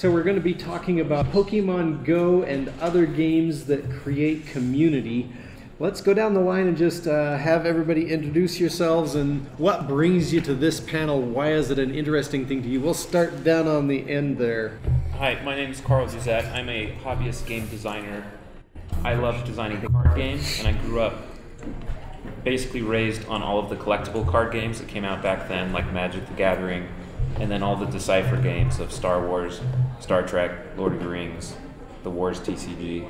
So we're going to be talking about Pokemon Go and other games that create community. Let's go down the line and just have everybody introduce yourselves and what brings you to this panel. Why is it an interesting thing to you? We'll start down on the end there. Hi, my name is Carl Zuzette. I'm a hobbyist game designer. I love designing card games, and I grew up basically raised on all of the collectible card games that came out back then, like Magic the Gathering, and then all the Decipher games of Star Wars, Star Trek, Lord of the Rings, the Wars TCG.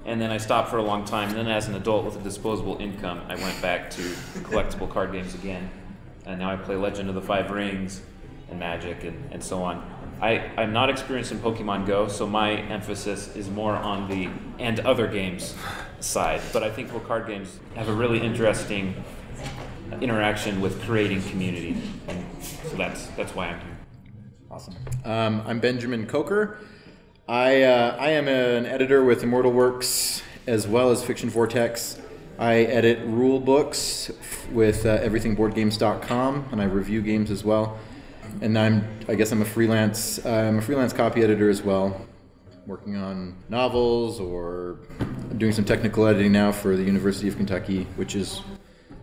And then I stopped for a long time, and then as an adult with a disposable income, I went back to collectible card games again. And now I play Legend of the Five Rings and Magic and so on. I'm not experienced in Pokemon Go, so my emphasis is more on the and other games side. But I think card games have a really interesting interaction with creating community. And so that's why I'm here. Awesome. I'm Benjamin Coker. I am an editor with Immortal Works as well as Fiction Vortex. I edit rule books with everythingboardgames.com, and I review games as well. And I guess I'm a freelance copy editor as well, working on novels or doing some technical editing now for the University of Kentucky, which is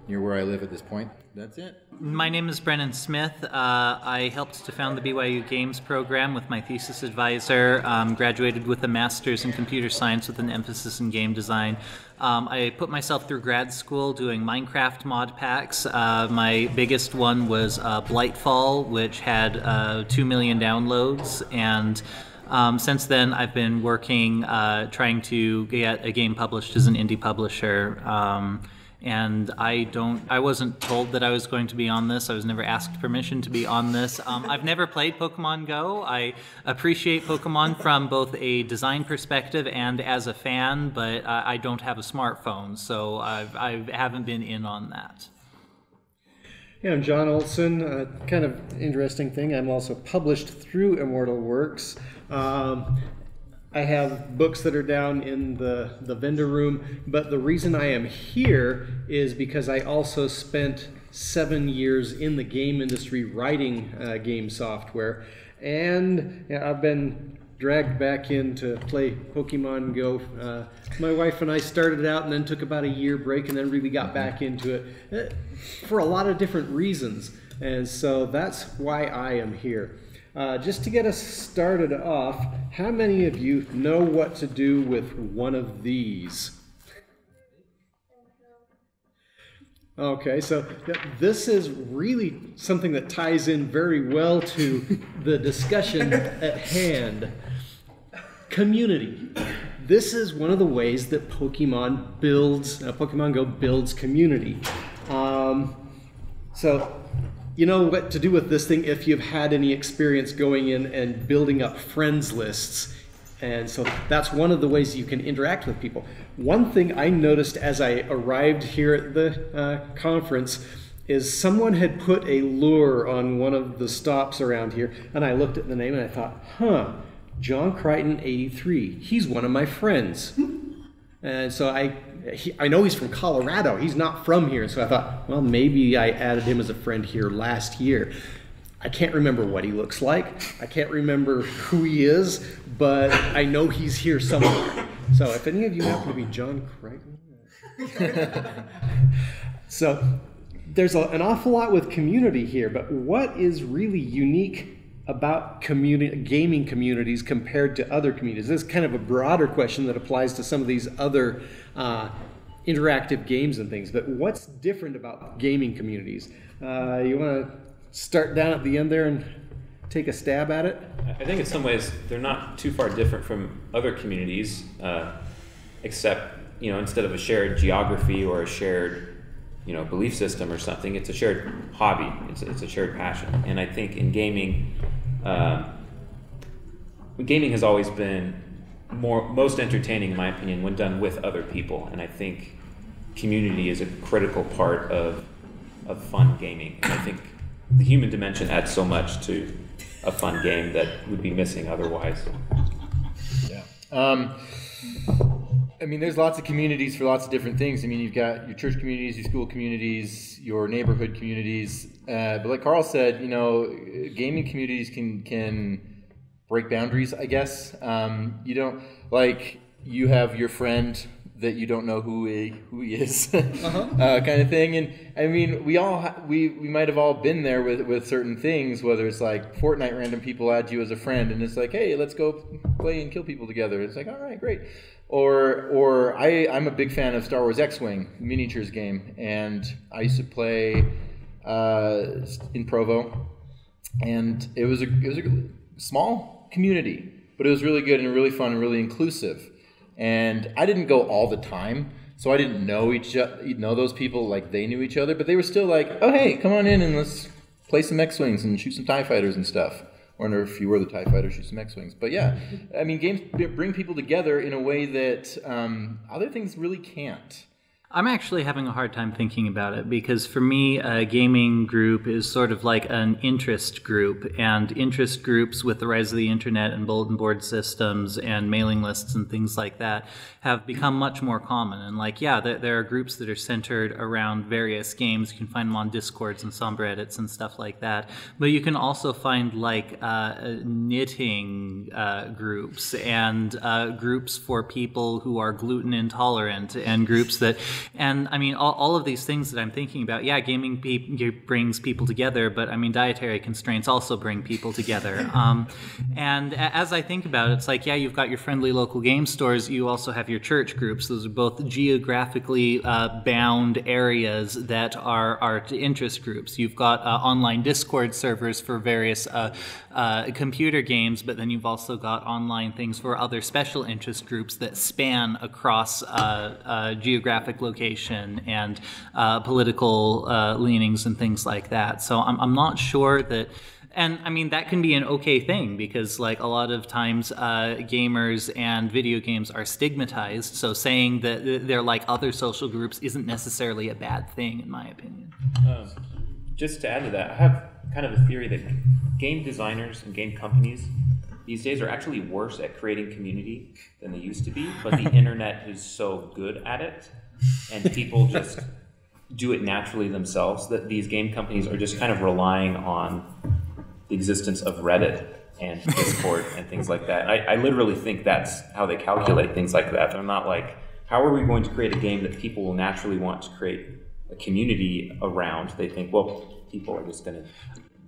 near where I live at this point. That's it. My name is Brennan Smith. I helped to found the BYU Games program with my thesis advisor. Graduated with a master's in computer science with an emphasis in game design. I put myself through grad school doing Minecraft mod packs. My biggest one was Blightfall, which had 2 million downloads, and since then I've been working trying to get a game published as an indie publisher. And I wasn't told that I was going to be on this. I was never asked permission to be on this. I've never played Pokemon Go. I appreciate Pokemon from both a design perspective and as a fan, but I don't have a smartphone, so I haven't been in on that. Yeah, I'm John Olson. Kind of interesting thing, I'm also published through Immortal Works. I have books that are down in the vendor room, but the reason I am here is because I also spent 7 years in the game industry writing game software, and I've been dragged back in to play Pokemon Go. My wife and I started out and then took about a year break and then really got back into it for a lot of different reasons, and so that's why I am here. Just to get us started off, how many of you know what to do with one of these? Okay, so this is really something that ties in very well to the discussion at hand. Community. This is one of the ways that Pokemon Go builds community. So you know what to do with this thing if you've had any experience going in and building up friends lists. And so that's one of the ways you can interact with people. One thing I noticed as I arrived here at the conference is someone had put a lure on one of the stops around here, and I looked at the name and I thought, John Crichton 83, he's one of my friends. And so I know he's from Colorado. He's not from here. So I thought, well, maybe I added him as a friend here last year. I can't remember what he looks like. I can't remember who he is, but I know he's here somewhere. So if any of you happen to be John Crichton. So there's an awful lot with community here, but what is really unique about gaming communities compared to other communities? This is kind of a broader question that applies to some of these other interactive games and things, but what's different about gaming communities? You want to start down at the end there and take a stab at it? I think in some ways they're not too far different from other communities, except instead of a shared geography or a shared belief system or something, it's a shared hobby. It's a shared passion. And I think in gaming, gaming has always been most entertaining, in my opinion, when done with other people. And I think community is a critical part of fun gaming. And I think the human dimension adds so much to a fun game that would be missing otherwise. Yeah. I mean, there's lots of communities for lots of different things. I mean, you've got your church communities, your school communities, your neighborhood communities. But like Carl said, gaming communities can break boundaries, I guess. You don't, like, you have your friend that you don't know who he is, kind of thing. And I mean, we might have all been there with certain things, whether it's like Fortnite, random people add you as a friend, and it's like, hey, let's go play and kill people together. It's like, all right, great. Or I'm a big fan of Star Wars X-Wing miniatures game, and I used to play in Provo, and it was a small community, but it was really good and really fun and really inclusive. And I didn't go all the time, so I didn't know those people like they knew each other, but they were still like, oh, hey, come on in and let's play some X-Wings and shoot some TIE fighters and stuff. Or if you were the TIE fighter, shoot some X-Wings. But yeah, I mean, games bring people together in a way that other things really can't. I'm actually having a hard time thinking about it because for me, a gaming group is sort of like an interest group, and interest groups with the rise of the internet and bulletin board systems and mailing lists and things like that have become much more common. And like, yeah, there are groups that are centered around various games. You can find them on Discords and subreddits and stuff like that. But you can also find like knitting groups and groups for people who are gluten intolerant and groups that... And I mean, all of these things that I'm thinking about, yeah, gaming brings people together, but I mean, dietary constraints also bring people together. And as I think about it, it's like, yeah, you've got your friendly local game stores. You also have your church groups. Those are both geographically bound areas that are interest groups. You've got online Discord servers for various computer games, but then you've also got online things for other special interest groups that span across geographic location and political leanings and things like that. So I'm not sure that, and I mean, that can be an okay thing because like a lot of times gamers and video games are stigmatized. So saying that they're like other social groups isn't necessarily a bad thing in my opinion. Just to add to that, I have kind of a theory that game designers and game companies these days are actually worse at creating community than they used to be, but the internet is so good at it and people just do it naturally themselves that these game companies are just kind of relying on the existence of Reddit and Discord and things like that. I literally think that's how they calculate things like that. They're not like, how are we going to create a game that people will naturally want to create a community around? They think, well, people are just going to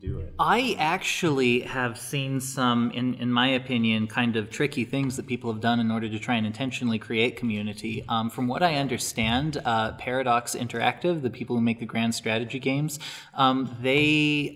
do it. I actually have seen some, in my opinion, kind of tricky things that people have done in order to try and intentionally create community. From what I understand, Paradox Interactive, the people who make the grand strategy games, they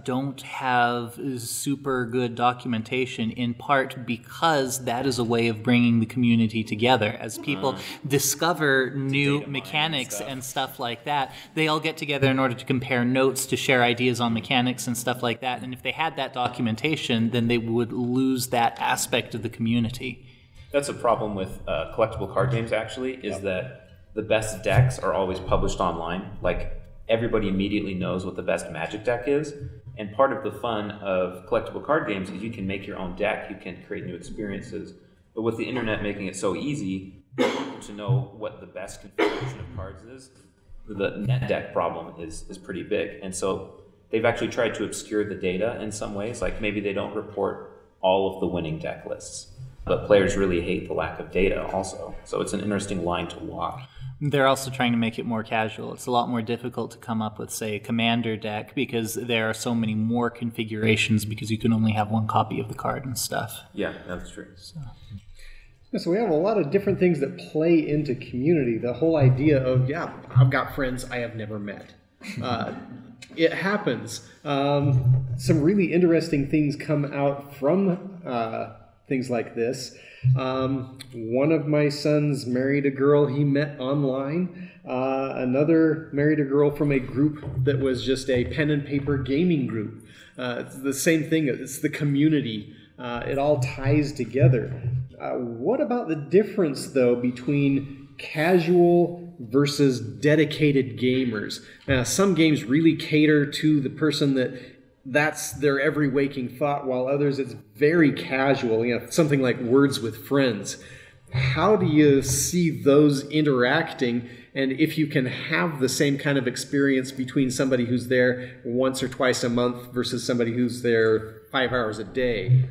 don't have super good documentation, in part because that is a way of bringing the community together. As people discover new mechanics and stuff like that, they all get together in order to compare notes, to share ideas on mechanics and stuff like that. And if they had that documentation, then they would lose that aspect of the community. That's a problem with collectible card games, actually, is that the best decks are always published online. Like, everybody immediately knows what the best Magic deck is. And part of the fun of collectible card games is you can make your own deck, you can create new experiences. But with the internet making it so easy to know what the best configuration of cards is, the net deck problem is pretty big. And so they've actually tried to obscure the data in some ways, like maybe they don't report all of the winning deck lists, but players really hate the lack of data also. So it's an interesting line to walk. They're also trying to make it more casual. It's a lot more difficult to come up with, say, a commander deck because there are so many more configurations because you can only have one copy of the card and stuff. Yeah, that's true. So we have a lot of different things that play into community. The whole idea of, yeah, I've got friends I have never met. It happens. Some really interesting things come out from things like this. One of my sons married a girl he met online. Another married a girl from a group that was just a pen and paper gaming group. It's the same thing. It's the community. It all ties together. What about the difference, though, between casual versus dedicated gamers? Now, some games really cater to the person that's their every waking thought, while others it's very casual, something like Words with Friends. How do you see those interacting, and if you can have the same kind of experience between somebody who's there once or twice a month versus somebody who's there 5 hours a day?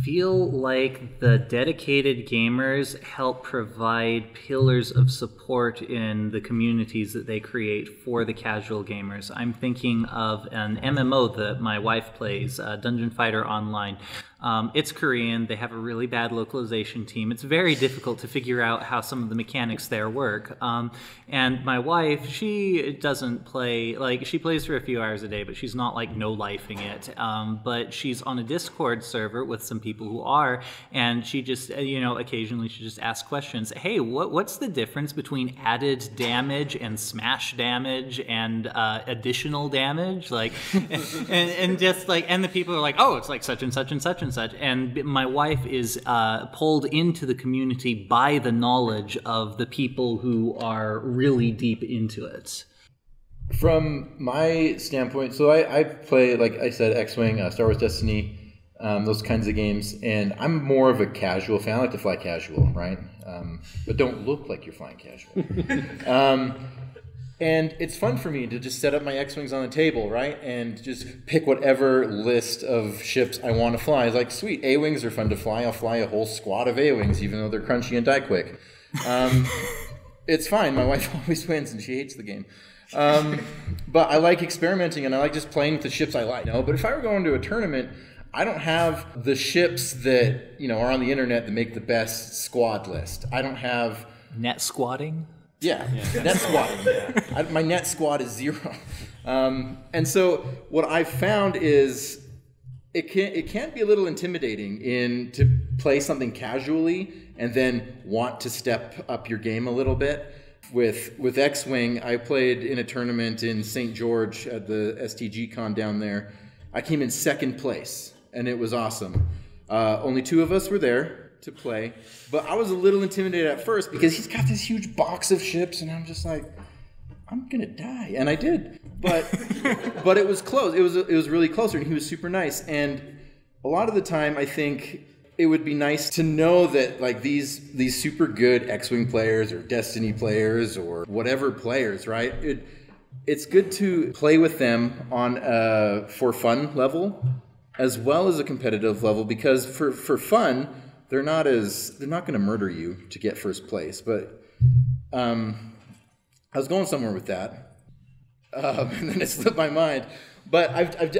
feel like the dedicated gamers help provide pillars of support in the communities that they create for the casual gamers. I'm thinking of an MMO that my wife plays, Dungeon Fighter Online. It's Korean. They have a really bad localization team. It's very difficult to figure out how some of the mechanics there work. And my wife, she doesn't play, like, she plays for a few hours a day, but she's not, like, no-lifing it. But she's on a Discord server with some people who are, and she just, occasionally she just asks questions. Hey, what's the difference between added damage and smash damage and additional damage? Like, and just, like, and the people are like, oh, it's like such and such and such and such. And my wife is pulled into the community by the knowledge of the people who are really deep into it. From my standpoint, so I play, like I said, X-Wing, Star Wars Destiny, those kinds of games, and I'm more of a casual fan. I like to fly casual, right? But don't look like you're flying casual. And it's fun for me to just set up my X-Wings on the table, right? And just pick whatever list of ships I want to fly. It's like, sweet, A-Wings are fun to fly. I'll fly a whole squad of A-Wings, even though they're crunchy and die quick. It's fine. My wife always wins, and she hates the game. But I like experimenting, and I like just playing with the ships I like. But if I were going to a tournament, I don't have the ships that are on the internet that make the best squad list. I don't have net squatting. Yeah. Net squatting. My net squad is 0. And so what I've found is it can be a little intimidating to play something casually and then want to step up your game a little bit. With X-Wing, I played in a tournament in St. George at the STG Con down there. I came in 2nd place, and it was awesome. Only 2 of us were there to play, but I was a little intimidated at first because he's got this huge box of ships, and I'm just like, I'm gonna die, and I did. But it was close. It was really closer, and he was super nice. And a lot of the time, I think it would be nice to know that, like, these super good X-Wing players or Destiny players or whatever players, right? It's good to play with them on a for fun level as well as a competitive level, because for fun, they're not going to murder you to get first place. But I was going somewhere with that, and then it slipped my mind. But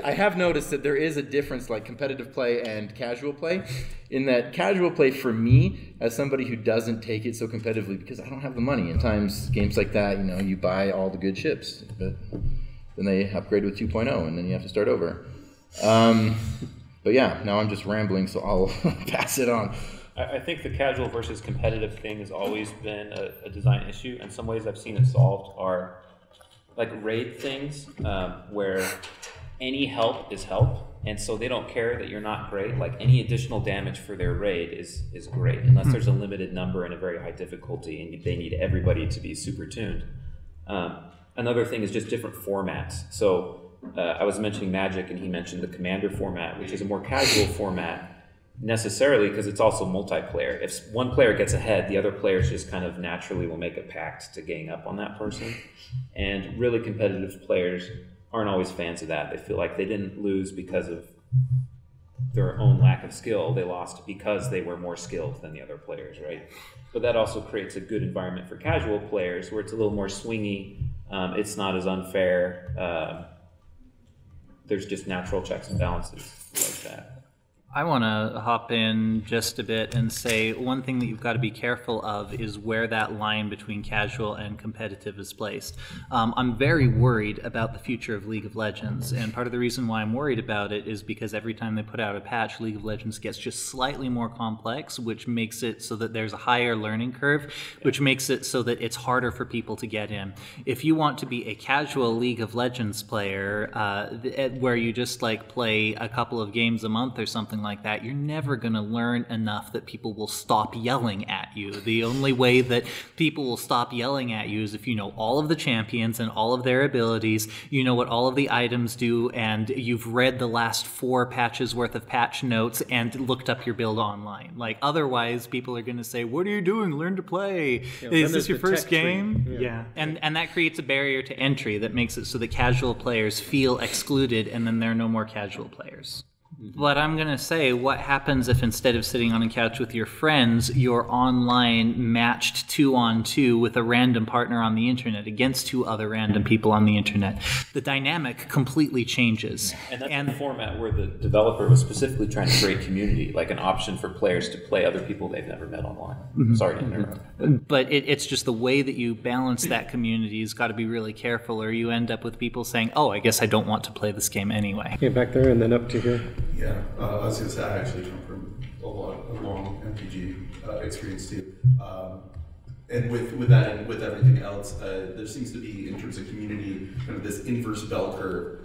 I have noticed that there is a difference, like competitive play and casual play, in that casual play for me, as somebody who doesn't take it so competitively because I don't have the money. And times games like that, you buy all the good ships, but then they upgrade with 2.0, and then you have to start over. But yeah, now I'm just rambling, so I'll pass it on. I think the casual versus competitive thing has always been a design issue, and some ways I've seen it solved are like raid things, where any help is help, and so they don't care that you're not great. Like, any additional damage for their raid is great, unless there's a limited number and a very high difficulty, and they need everybody to be super tuned. Another thing is just different formats. So I was mentioning Magic, and he mentioned the Commander format, which is a more casual format necessarily because it's also multiplayer. If one player gets ahead, the other players just kind of naturally will make a pact to gang up on that person. And really competitive players aren't always fans of that. They feel like they didn't lose because of their own lack of skill. They lost because they were more skilled than the other players, right? But that also creates a good environment for casual players where it's a little more swingy. It's not as unfair. There's just natural checks and balances like that. I want to hop in just a bit and say one thing that you've got to be careful of is where that line between casual and competitive is placed. I'm very worried about the future of League of Legends, and part of the reason why I'm worried about it is because every time they put out a patch, League of Legends gets just slightly more complex, which makes it so that there's a higher learning curve, which makes it so that it's harder for people to get in. If you want to be a casual League of Legends player, where you just like play a couple of games a month or something like that, you're never going to learn enough that people will stop yelling at you. The only way that people will stop yelling at you is if you know all of the champions and all of their abilities, you know what all of the items do, and you've read the last 4 patches worth of patch notes and looked up your build online. Like, otherwise people are going to say, what are you doing? Learn to play. Is this your first game? Yeah. And that creates a barrier to entry that makes it so that casual players feel excluded, and then there are no more casual players. But I'm going to say, what happens if instead of sitting on a couch with your friends, you're online matched 2-on-2 with a random partner on the internet against 2 other random people on the internet? The dynamic completely changes. And that's a format where the developer was specifically trying to create community, like an option for players to play other people they've never met online. Sorry to interrupt. But it's just the way that you balance that community has got to be really careful, or you end up with people saying, oh, I guess I don't want to play this game anyway. Okay, back there and then up to here. Yeah, I was going to say I actually come from a long MTG experience too, and with that and with everything else, there seems to be, in terms of community, kind of this inverse bell curve.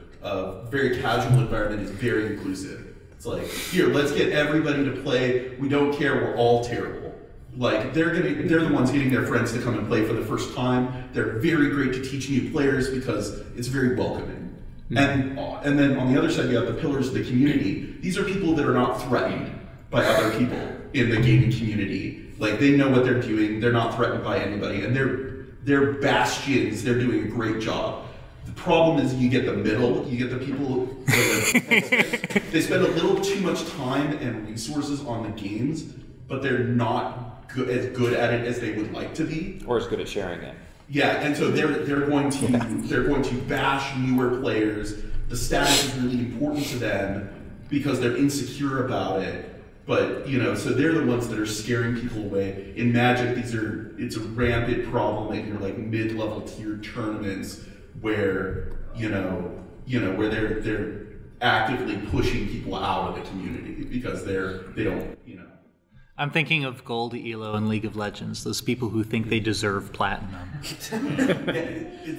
Very casual environment is very inclusive. It's like, here, let's get everybody to play. We don't care. We're all terrible. Like they're the ones getting their friends to come and play for the first time. They're very great to teach new players because it's very welcoming. And then on the other side, you have the pillars of the community. These are people that are not threatened by other people in the gaming community. Like they know what they're doing. They're not threatened by anybody, and they're bastions. They're doing a great job. The problem is you get the middle. You get the people that they spend a little too much time and resources on the games, but they're not as good at it as they would like to be, or as good at sharing it. Yeah, and so they're going to bash newer players. The status is really important to them because they're insecure about it. But so they're the ones that are scaring people away. In Magic, it's a rampant problem in your like mid-level tier tournaments where where they're actively pushing people out of the community because they don't. I'm thinking of Gold, ELO, and League of Legends. Those people who think they deserve platinum. It's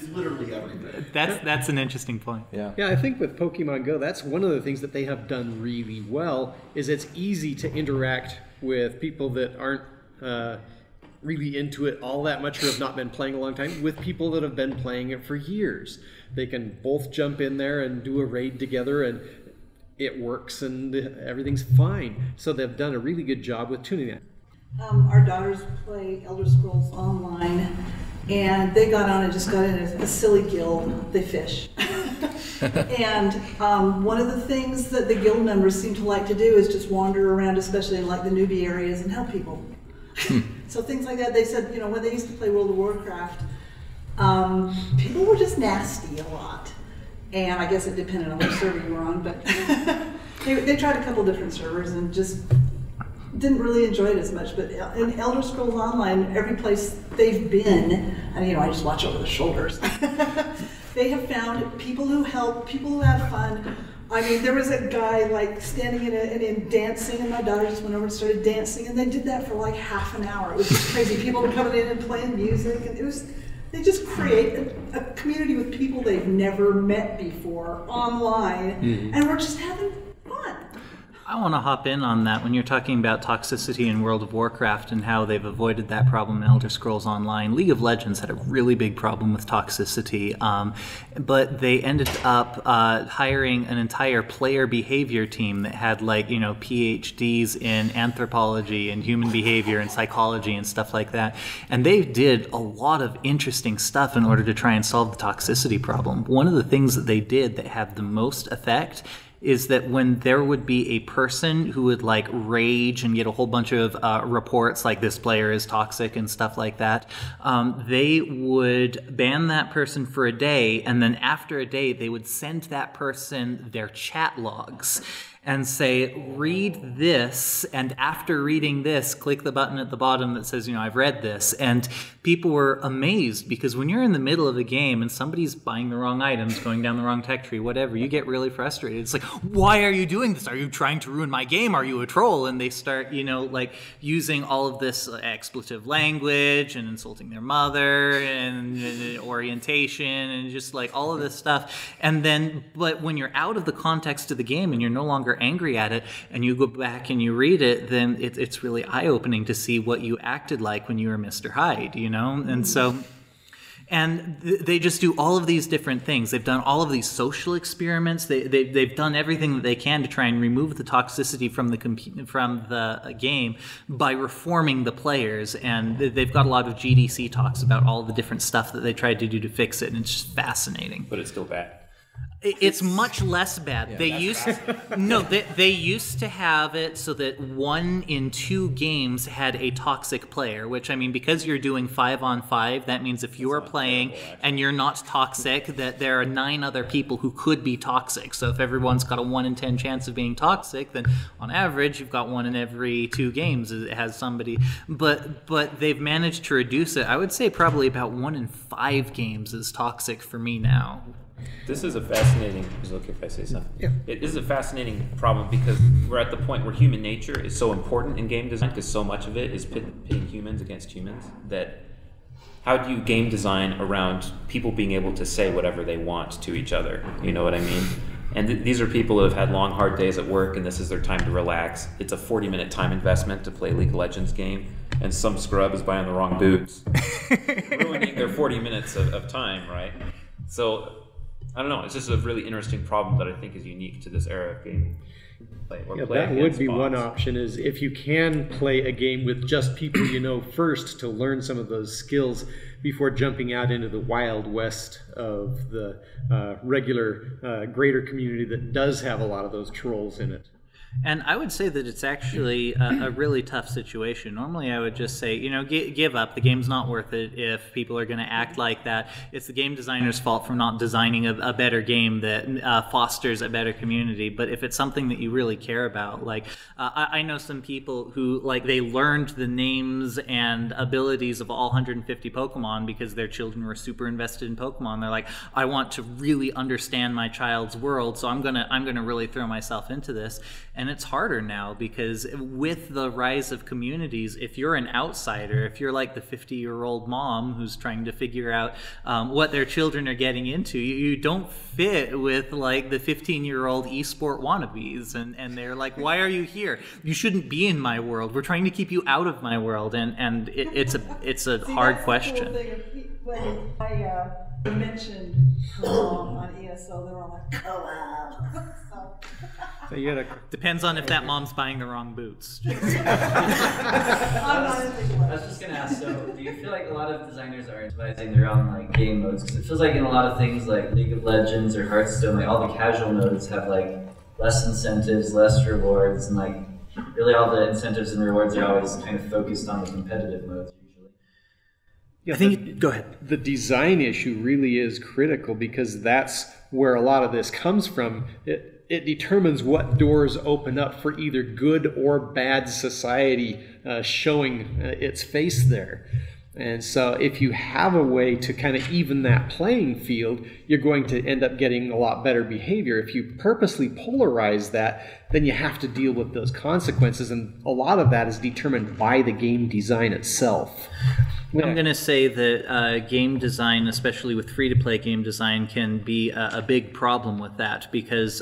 literally everything. That's an interesting point. Yeah. Yeah, I think with Pokemon Go, that's one of the things that they have done really well, is it's easy to interact with people that aren't really into it all that much or have not been playing a long time with people that have been playing it for years. They can both jump in there and do a raid together, and it works and everything's fine. So they've done a really good job with tuning that. Our daughters play Elder Scrolls Online, and they got on and just got in a silly guild. They fish. And one of the things that the guild members seem to like to do is just wander around, especially in like the newbie areas, and help people. So things like that. They said, when they used to play World of Warcraft, people were just nasty a lot. And I guess it depended on which server you were on, but they tried a couple different servers and just didn't really enjoy it as much. But in Elder Scrolls Online, every place they've been, and I just watch over the shoulders, they have found people who help, people who have fun. I mean, there was a guy like standing in dancing, and my daughter just went over and started dancing, and they did that for like half an hour. It was just crazy. People were coming in and playing music, and they just create a community with people they've never met before online, and we're just having fun. I want to hop in on that when you're talking about toxicity in World of Warcraft and how they've avoided that problem in Elder Scrolls Online. League of Legends had a really big problem with toxicity, but they ended up hiring an entire player behavior team that had PhDs in anthropology and human behavior and psychology and stuff like that. And they did a lot of interesting stuff in order to try and solve the toxicity problem. One of the things that they did that had the most effect is that when there would be a person who would rage and get a whole bunch of reports like this player is toxic and stuff like that, they would ban that person for a day, and then after a day they would send that person their chat logs and say, read this, and after reading this, click the button at the bottom that says, I've read this. And people were amazed, because when you're in the middle of a game and somebody's buying the wrong items, going down the wrong tech tree, whatever, you get really frustrated. It's like, why are you doing this? Are you trying to ruin my game? Are you a troll? And they start, using all of this expletive language and insulting their mother and orientation and just all of this stuff. And then, but when you're out of the context of the game and you're no longer angry at it, and you go back and you read it, then it's really eye-opening to see what you acted like when you were Mr. Hyde, And so, and they just do all of these different things. They've done all of these social experiments. They've done everything that they can to try and remove the toxicity from the game by reforming the players. And they've got a lot of GDC talks about all the different stuff that they tried to do to fix it, and it's just fascinating. But it's still bad. It's much less bad. They used to have it so that 1 in 2 games had a toxic player, which, I mean, because you're doing 5-on-5, that means if you are playing and you're not toxic, that there are 9 other people who could be toxic. So if everyone's got a 1 in 10 chance of being toxic, then on average you've got 1 in every 2 games it has somebody. But they've managed to reduce it. I would say probably about 1 in 5 games is toxic for me now. This is a fascinating. Is it okay if I say something? Yeah. It is a fascinating problem because we're at the point where human nature is so important in game design because so much of it is pitting humans against humans that how do you game design around people being able to say whatever they want to each other? You know what I mean? And these are people who have had long, hard days at work, and this is their time to relax. It's a 40-minute time investment to play a League of Legends game, and some scrub is buying the wrong boots, ruining their 40 minutes of time, right? So, I don't know, it's just a really interesting problem that I think is unique to this era of game play. Yeah, that would be one option, is if you can play a game with just people you know first to learn some of those skills before jumping out into the wild west of the regular greater community that does have a lot of those trolls in it. And I would say that it's actually a really tough situation. Normally I would just say, you know, give up. The game's not worth it if people are going to act like that. It's the game designer's fault for not designing a better game that fosters a better community. But if it's something that you really care about, like I know some people who, like, they learned the names and abilities of all 150 Pokemon because their children were super invested in Pokemon. They're like, I want to really understand my child's world, so I'm gonna really throw myself into this. And it's harder now because with the rise of communities, if you're an outsider, if you're like the 50-year-old mom who's trying to figure out what their children are getting into, you don't fit with like the 15-year-old esport wannabes, and they're like, why are you here? You shouldn't be in my world. We're trying to keep you out of my world, and it's a hard question. When I mentioned her mom on ESO, they were all like, oh wow. So you gotta... Depends on if that mom's buying the wrong boots. I'm not I was just gonna ask, so do you feel like a lot of designers are incentivizing their own like game modes? Because it feels like in a lot of things like League of Legends or Hearthstone, like all the casual modes have like less incentives, less rewards, and like really all the incentives and rewards are always kind of focused on the competitive modes usually. Yeah, I think, go ahead. The design issue really is critical because that's where a lot of this comes from. It determines what doors open up for either good or bad society showing its face there. And so if you have a way to kind of even that playing field, you're going to end up getting a lot better behavior. If you purposely polarize that, then you have to deal with those consequences, and a lot of that is determined by the game design itself. I'm going to say that game design, especially with free-to-play game design, can be a big problem with that because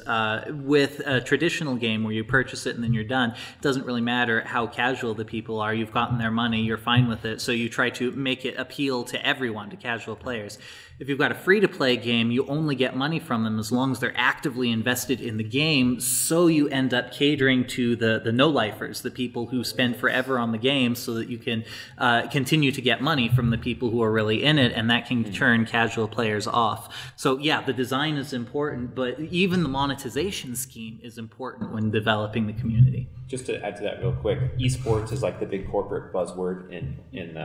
with a traditional game where you purchase it and then you're done, it doesn't really matter how casual the people are. You've gotten their money, you're fine with it, so you try to make it appeal to everyone, to casual players. If you've got a free-to-play game, you only get money from them as long as they're actively invested in the game, so you end up catering to the no-lifers, the people who spend forever on the game, so that you can continue to get money from the people who are really in it, and that can turn casual players off. So yeah, the design is important, but even the monetization scheme is important when developing the community. Just to add to that real quick, esports is like the big corporate buzzword in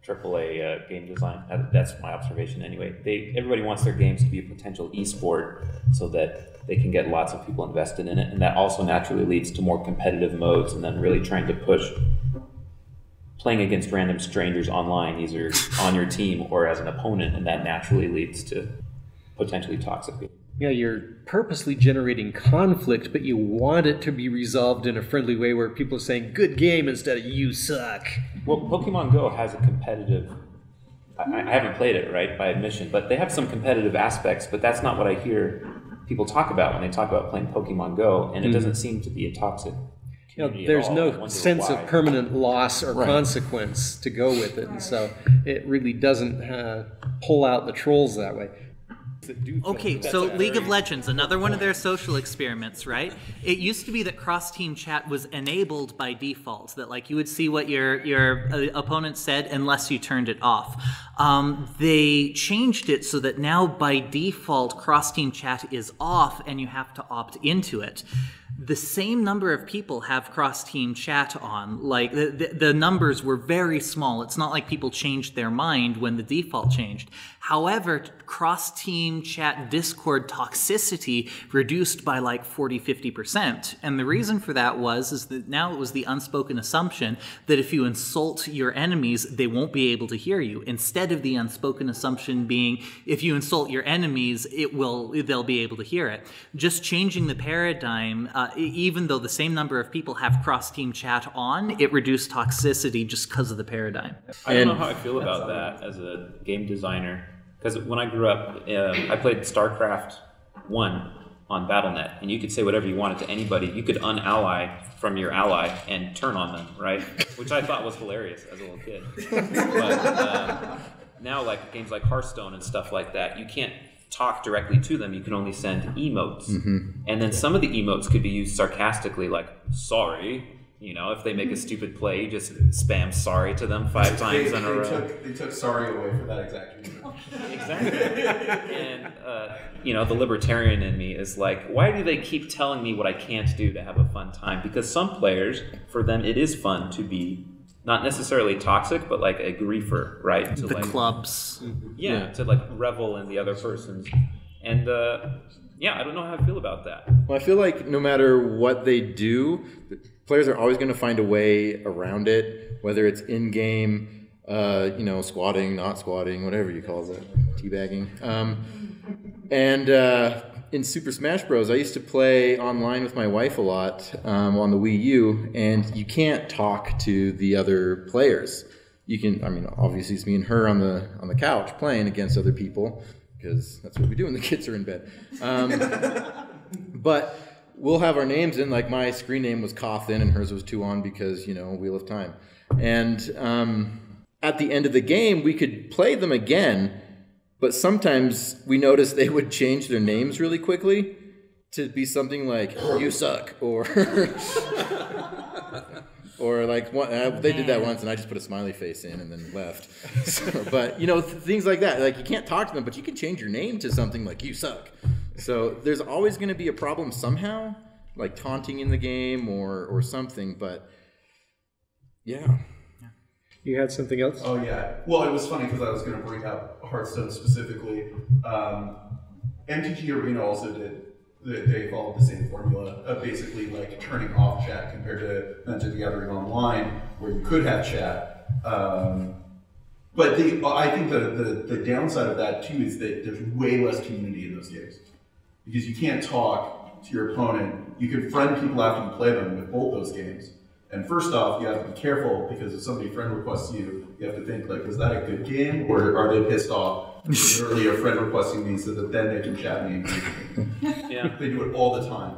AAA game design. That's my observation anyway. Everybody wants their games to be a potential esport so that they can get lots of people invested in it, and that also naturally leads to more competitive modes, and then really trying to push playing against random strangers online, either on your team or as an opponent, and that naturally leads to potentially toxic people. Yeah, you're purposely generating conflict, but you want it to be resolved in a friendly way where people are saying, good game, instead of you suck. Well, Pokemon Go has a competitive... I haven't played it, right, by admission, but they have some competitive aspects, but that's not what I hear people talk about when they talk about playing Pokemon Go, and it doesn't seem to be a toxic community there's at all. no sense of permanent loss or consequence to go with it, and so it really doesn't pull out the trolls that way. that do Okay, filter. so League of Legends, another one of their social experiments, right? It used to be that cross-team chat was enabled by default, that like you would see what your opponent said unless you turned it off. They changed it so that now by default cross-team chat is off and you have to opt into it. The same number of people have cross-team chat on. Like, the numbers were very small. It's not like people changed their mind when the default changed. However, cross-team chat Discord toxicity reduced by like 40-50%. And the reason for that is that now it was the unspoken assumption that if you insult your enemies, they won't be able to hear you. Instead of the unspoken assumption being, if you insult your enemies, they'll be able to hear it. Just changing the paradigm, even though the same number of people have cross-team chat on, it reduced toxicity just because of the paradigm. I don't know how I feel about that as a game designer. Because when I grew up, I played StarCraft 1 on Battle.net, and you could say whatever you wanted to anybody. You could unally from your ally and turn on them, right? Which I thought was hilarious as a little kid. But now, like games like Hearthstone and stuff like that, you can't talk directly to them. You can only send emotes. And then some of the emotes could be used sarcastically, like, sorry. You know, if they make a stupid play, you just spam sorry to them 5 times in a row. They took sorry away for that exact reason. Exactly. And, you know, the libertarian in me is like, why do they keep telling me what I can't do to have a fun time? Because some players, for them, it is fun to be not necessarily toxic, but like a griefer, right? To The like, clubs. yeah, to like revel in the other person's. And, yeah, I don't know how I feel about that. Well, I feel like no matter what they do, players are always going to find a way around it, whether it's in-game, you know, squatting, not squatting, whatever you call it, teabagging. And in Super Smash Bros., I used to play online with my wife a lot on the Wii U, and you can't talk to the other players. You can, I mean, obviously it's me and her on the couch playing against other people, because that's what we do when the kids are in bed. But we'll have our names in, like my screen name was Cawthon and hers was Tuon because, you know, Wheel of Time. And at the end of the game, we could play them again, but sometimes we noticed they would change their names really quickly to be something like, you suck, or... Or like they did that once, and I just put a smiley face in and then left. So, but you know, things like that. Like you can't talk to them, but you can change your name to something like "you suck." So there's always going to be a problem somehow, like taunting in the game or something. But yeah. You had something else? Oh yeah. Well, it was funny because I was going to bring up Hearthstone specifically. MTG Arena also did. They followed the same formula of basically like turning off chat compared to Magic the Gathering Online, where you could have chat. But I think the downside of that too is that there's way less community in those games because you can't talk to your opponent. You can friend people after you play them with both those games. And first off, you have to be careful because if somebody friend requests you, you have to think like, was that a good game or are they pissed off? Literally a friend requesting me so that then they can chat me. Yeah. They do it all the time.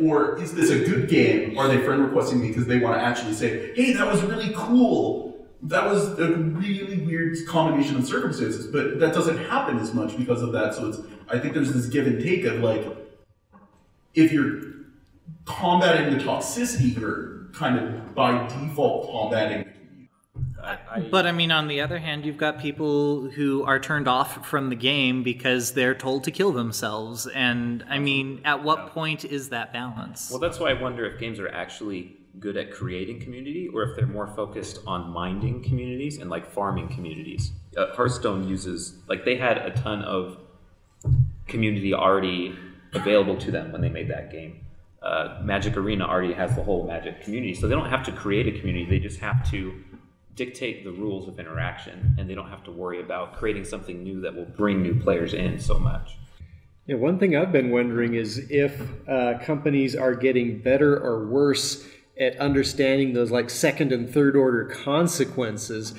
Or is this a good game? Are they friend requesting me because they want to actually say, hey, that was really cool. That was a really weird combination of circumstances, but that doesn't happen as much because of that. So I think there's this give and take of like, if you're combating the toxicity, you're kind of by default combating. But I mean, on the other hand, you've got people who are turned off from the game because they're told to kill themselves. And I mean, at what point is that balance? Well, that's why I wonder if games are actually good at creating community or if they're more focused on minding communities and like farming communities. Hearthstone uses, like they had a ton of community already available to them when they made that game. Magic Arena already has the whole Magic community, so they don't have to create a community, they just have to dictate the rules of interaction, and they don't have to worry about creating something new that will bring new players in so much. Yeah, one thing I've been wondering is if companies are getting better or worse at understanding those like second and third order consequences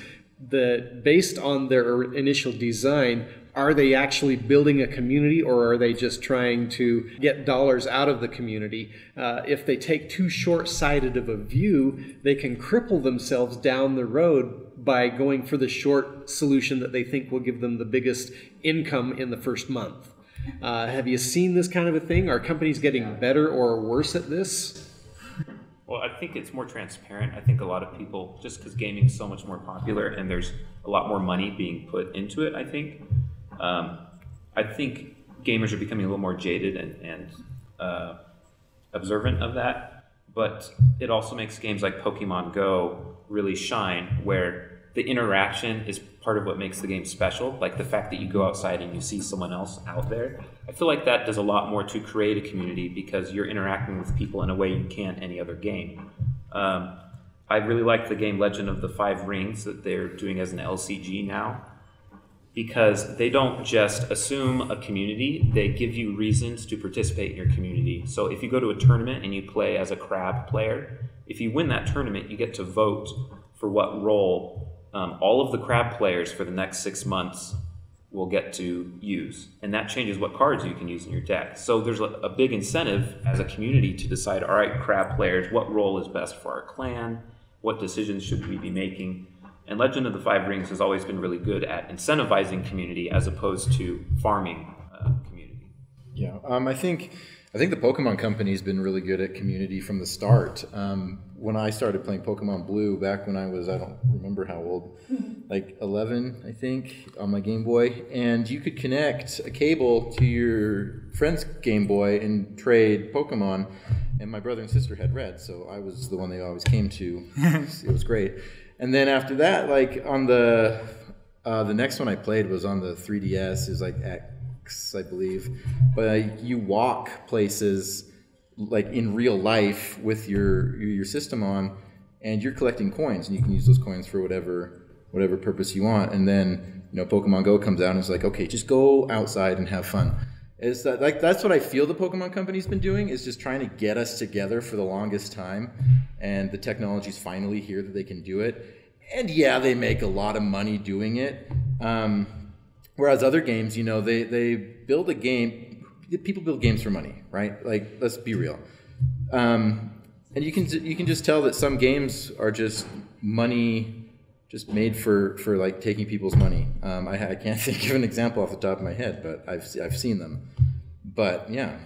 that based on their initial design are they actually building a community, or are they just trying to get dollars out of the community? If they take too short-sighted of a view, they can cripple themselves down the road by going for the short solution that they think will give them the biggest income in the first month. Have you seen this kind of a thing? Are companies getting better or worse at this? Well, I think it's more transparent. I think a lot of people, just because gaming is so much more popular and there's a lot more money being put into it, I think gamers are becoming a little more jaded and observant of that. But it also makes games like Pokemon Go really shine, where the interaction is part of what makes the game special. Like the fact that you go outside and you see someone else out there. I feel like that does a lot more to create a community, because you're interacting with people in a way you can't any other game. I really like the game Legend of the Five Rings that they're doing as an LCG now, because they don't just assume a community, they give you reasons to participate in your community. So if you go to a tournament and you play as a crab player, if you win that tournament, you get to vote for what role all of the crab players for the next 6 months will get to use. And that changes what cards you can use in your deck. So there's a big incentive as a community to decide, all right, crab players, what role is best for our clan? What decisions should we be making? And Legend of the Five Rings has always been really good at incentivizing community as opposed to farming community. Yeah, I think the Pokemon Company's been really good at community from the start. When I started playing Pokemon Blue back when I was, I don't remember how old, like 11, I think, on my Game Boy, and you could connect a cable to your friend's Game Boy and trade Pokemon, and my brother and sister had Red, so I was the one they always came to. It was great. And then after that, like on the next one I played was on the 3DS, it was like X, I believe, but you walk places like in real life with your system on, and you're collecting coins, and you can use those coins for whatever purpose you want. And then Pokemon Go comes out and it's like, okay, just go outside and have fun. It's that, like, that's what I feel the Pokemon Company's been doing, is just trying to get us together for the longest time, and the technology's finally here that they can do it. And yeah, they make a lot of money doing it. Whereas other games, they build a game. People build games for money, right? Like, let's be real. And you can just tell that some games are just money, just made for like taking people's money. I can't think of an example off the top of my head, but I've seen them. But yeah.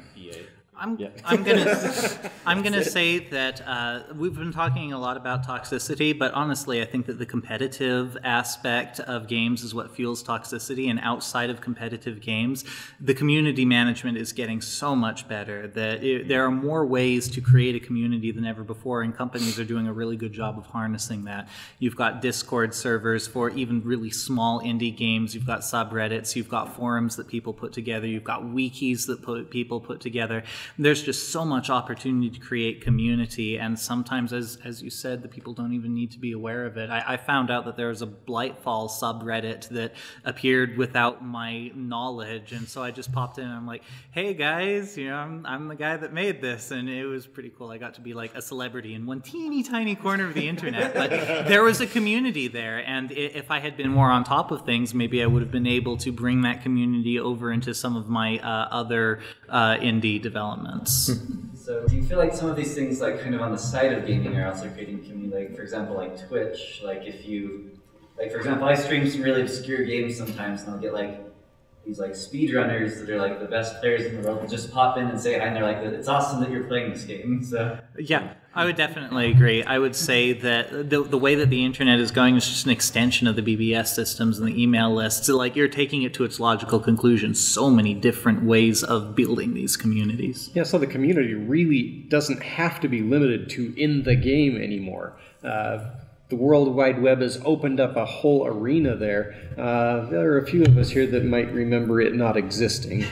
I'm gonna say that we've been talking a lot about toxicity, but honestly, I think that the competitive aspect of games is what fuels toxicity. And outside of competitive games, the community management is getting so much better that there are more ways to create a community than ever before, and companies are doing a really good job of harnessing that. You've got Discord servers for even really small indie games. You've got subreddits. You've got forums that people put together. You've got wikis that people put together. There's just so much opportunity to create community, and sometimes, as you said, the people don't even need to be aware of it. I found out that there was a Blightfall subreddit that appeared without my knowledge, and so I just popped in and I'm like, hey guys, I'm the guy that made this, and it was pretty cool. I got to be like a celebrity in one teeny tiny corner of the internet, but there was a community there, and if I had been more on top of things, maybe I would have been able to bring that community over into some of my other indie developments. So do you feel like some of these things, like kind of on the side of gaming, are also creating community? Like, for example, like Twitch, like if you, like for example, I stream some really obscure games sometimes, and I'll get like these like speedrunners that are like the best players in the world will just pop in and say hi, and they're like, it's awesome that you're playing this game. So yeah, I would definitely agree. I would say that the way that the internet is going is just an extension of the BBS systems and the email lists. So like, you're taking it to its logical conclusion. So many different ways of building these communities. Yeah, so the community really doesn't have to be limited to in the game anymore. The World Wide Web has opened up a whole arena there. There are a few of us here that might remember it not existing.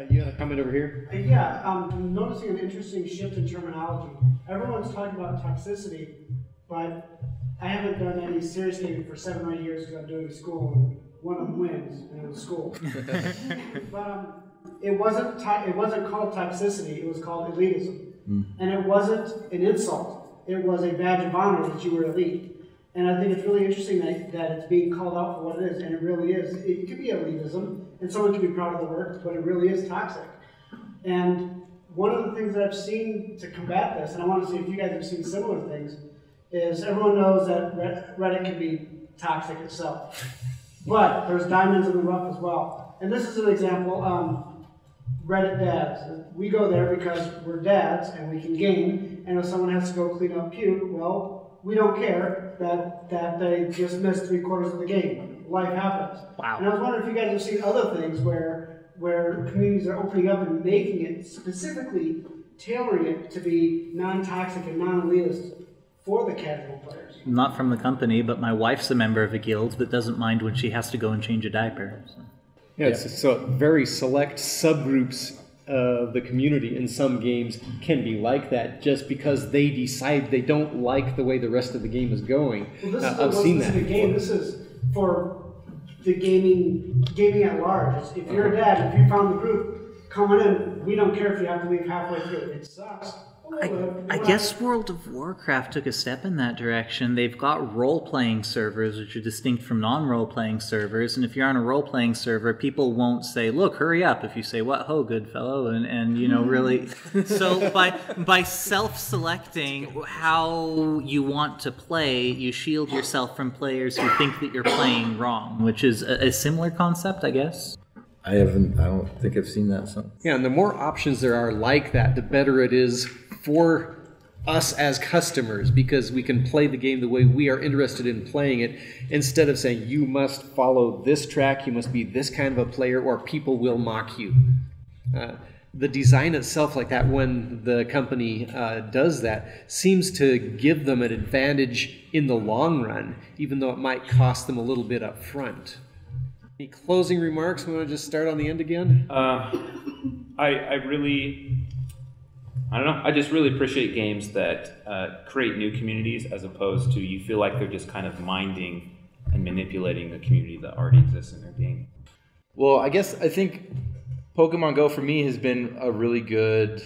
You had a comment over here? Yeah, I'm noticing an interesting shift in terminology. Everyone's talking about toxicity, but I haven't done any serious gaming for 7 or 8 years because I'm doing school, and one of them wins, and it was school. But it wasn't called toxicity, it was called elitism. And it wasn't an insult. It was a badge of honor that you were elite. And I think it's really interesting that it's being called out for what it is, and it really is. It could be elitism, and someone could be proud of the work, but it really is toxic. And one of the things that I've seen to combat this, and I want to see if you guys have seen similar things, is everyone knows that Reddit can be toxic itself. But there's diamonds in the rough as well. And this is an example, Reddit dads. We go there because we're dads and we can game, and if someone has to go clean up puke, well, we don't care that they just missed 3/4 of the game. Life happens. Wow. And I was wondering if you guys have seen other things where communities are opening up and making it, specifically tailoring it to be non-toxic and non-elitist for the casual players. Not from the company, but my wife's a member of a guild that doesn't mind when she has to go and change a diaper. So. Yeah, so very select subgroups of the community in some games can be like that just because they decide they don't like the way the rest of the game is going. Well, this I've seen that. Game. This is for the gaming at large. If you're a dad, if you found the group coming in, we don't care if you have to leave halfway through. It sucks. I guess World of Warcraft took a step in that direction. They've got role-playing servers, which are distinct from non-role-playing servers, and if you're on a role-playing server, people won't say, look, hurry up, if you say, what ho, good fellow, and you know, really. So by self-selecting how you want to play, you shield yourself from players who think that you're playing wrong, which is a similar concept, I guess. I don't think I've seen that. So. Yeah, and the more options there are like that, the better it is for us as customers, because we can play the game the way we are interested in playing it, instead of saying you must follow this track, you must be this kind of a player, or people will mock you. The design itself like that, when the company does that, seems to give them an advantage in the long run, even though it might cost them a little bit up front. Any closing remarks? We want to just start on the end again? I don't know. I just really appreciate games that create new communities as opposed to you feel like they're just kind of minding and manipulating the community that already exists in their game. Well, I think Pokemon Go for me has been a really good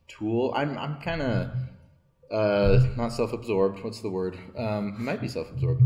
tool. I'm kind of not self-absorbed. What's the word? Might be self-absorbed.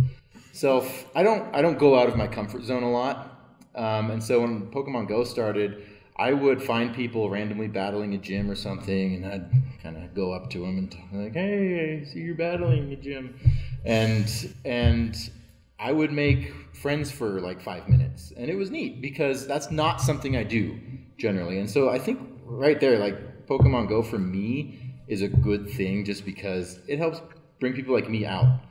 I don't go out of my comfort zone a lot, and so when Pokemon Go started, I would find people randomly battling a gym or something, and I'd kind of go up to them and talk like, "Hey, I see you're battling a gym," and I would make friends for like 5 minutes, and it was neat because that's not something I do generally, and so I think right there, like Pokemon Go for me is a good thing just because it helps bring people like me out,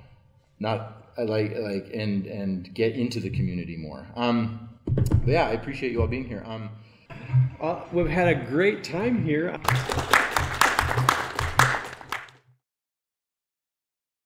and get into the community more. But yeah, I appreciate you all being here. We've had a great time here.